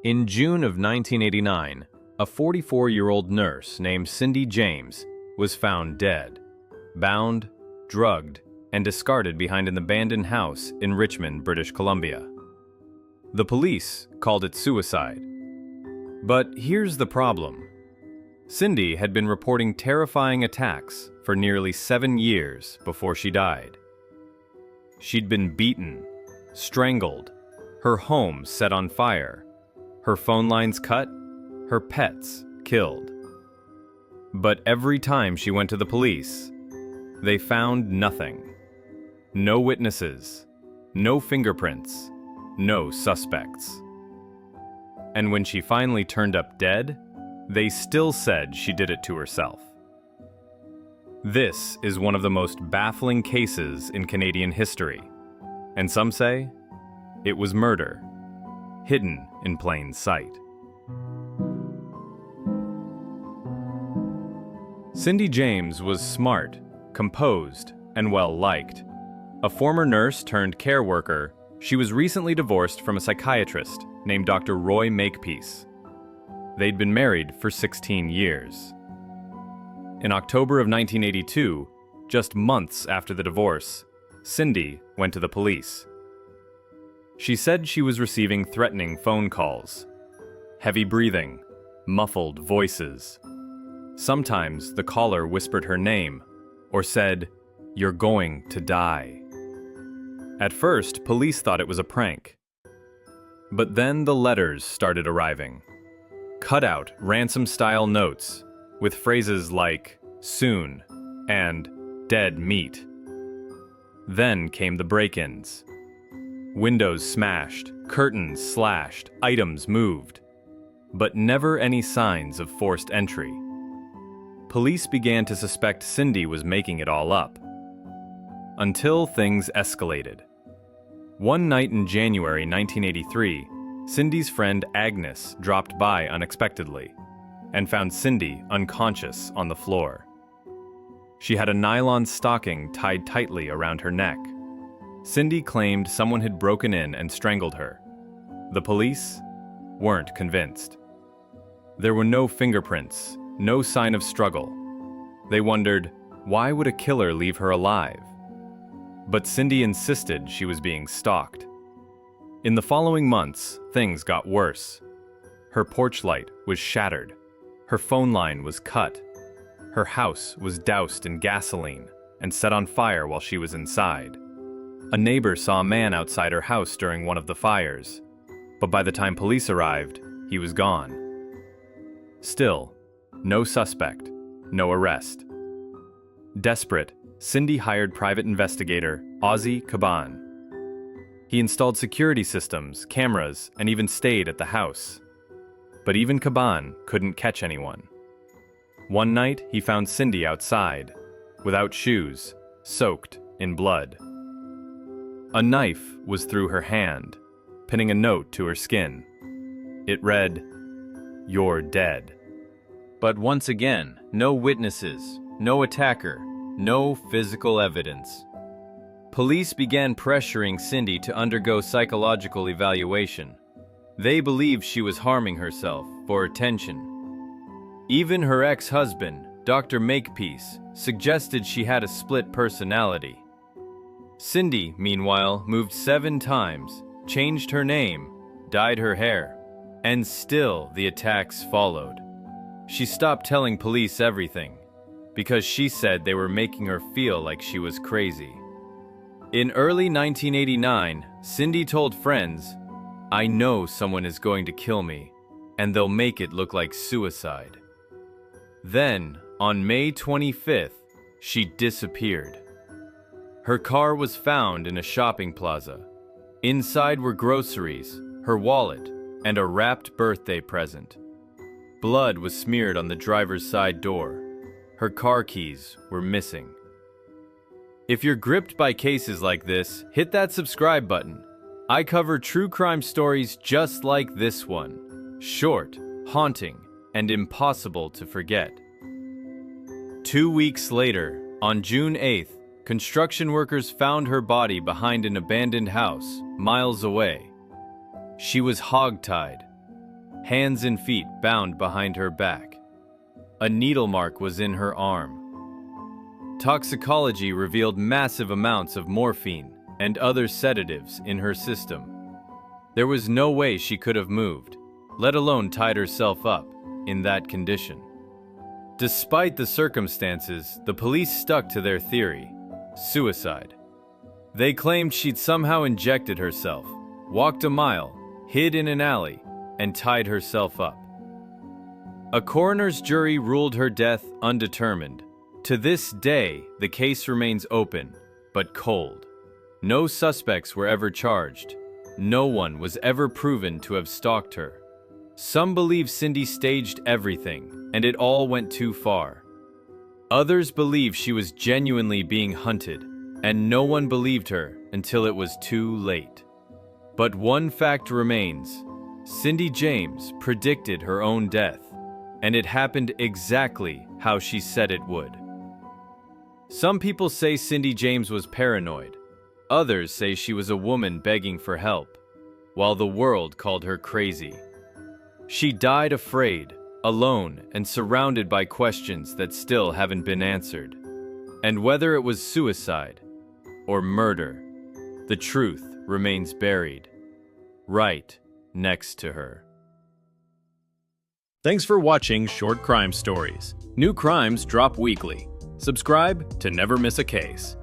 In June of 1989, a 44-year-old nurse named Cindy James was found dead, bound, drugged, and discarded behind an abandoned house in Richmond, British Columbia. The police called it suicide. But here's the problem. Cindy had been reporting terrifying attacks for nearly 7 years before she died. She'd been beaten, strangled, her home set on fire, her phone lines cut, her pets killed. But every time she went to the police, they found nothing. No witnesses, no fingerprints, no suspects. And when she finally turned up dead, they still said she did it to herself. This is one of the most baffling cases in Canadian history, and some say it was murder, hidden in plain sight. Cindy James was smart, composed, and well-liked. A former nurse turned care worker, she was recently divorced from a psychiatrist named Dr. Roy Makepeace. They'd been married for 16 years. In October of 1982, just months after the divorce, Cindy went to the police. She said she was receiving threatening phone calls, heavy breathing, muffled voices. Sometimes the caller whispered her name or said, "You're going to die." At first, police thought it was a prank. But then the letters started arriving. Cut-out, ransom-style notes with phrases like "soon" and "dead meat." Then came the break-ins. Windows smashed, curtains slashed, items moved. But never any signs of forced entry. Police began to suspect Cindy was making it all up. Until things escalated. One night in January 1983, Cindy's friend Agnes dropped by unexpectedly and found Cindy unconscious on the floor. She had a nylon stocking tied tightly around her neck. Cindy claimed someone had broken in and strangled her. The police weren't convinced. There were no fingerprints, no sign of struggle. They wondered, why would a killer leave her alive? But Cindy insisted she was being stalked. In the following months, things got worse. Her porch light was shattered. Her phone line was cut. Her house was doused in gasoline and set on fire while she was inside. A neighbor saw a man outside her house during one of the fires, but by the time police arrived, he was gone. Still, no suspect, no arrest. Desperate, Cindy hired private investigator Ozzy Caban. He installed security systems, cameras, and even stayed at the house. But even Caban couldn't catch anyone. One night, he found Cindy outside, without shoes, soaked in blood. A knife was through her hand, pinning a note to her skin. It read, "You're dead." But once again, no witnesses, no attacker, no physical evidence. Police began pressuring Cindy to undergo psychological evaluation. They believed she was harming herself for attention. Even her ex-husband, Dr. Makepeace, suggested she had a split personality. Cindy, meanwhile, moved 7 times, changed her name, dyed her hair, and still the attacks followed. She stopped telling police everything, because she said they were making her feel like she was crazy. In early 1989, Cindy told friends, "I know someone is going to kill me, and they'll make it look like suicide." Then, on May 25th, she disappeared. Her car was found in a shopping plaza. Inside were groceries, her wallet, and a wrapped birthday present. Blood was smeared on the driver's side door. Her car keys were missing. If you're gripped by cases like this, hit that subscribe button. I cover true crime stories just like this one. Short, haunting, and impossible to forget. 2 weeks later, on June 8th, construction workers found her body behind an abandoned house, miles away. She was hogtied, hands and feet bound behind her back. A needle mark was in her arm. Toxicology revealed massive amounts of morphine and other sedatives in her system. There was no way she could have moved, let alone tied herself up, in that condition. Despite the circumstances, the police stuck to their theory: suicide. They claimed she'd somehow injected herself, walked a mile, hid in an alley, and tied herself up. A coroner's jury ruled her death undetermined. To this day, the case remains open, but cold. No suspects were ever charged. No one was ever proven to have stalked her. Some believe Cindy staged everything, and it all went too far. Others believe she was genuinely being hunted, and no one believed her until it was too late. But one fact remains: Cindy James predicted her own death, and it happened exactly how she said it would. Some people say Cindy James was paranoid. Others say she was a woman begging for help, while the world called her crazy. She died afraid, alone, and surrounded by questions that still haven't been answered. And whether it was suicide or murder, the truth remains buried, right next to her. Thanks for watching Short Crime Stories. New crimes drop weekly. Subscribe to never miss a case.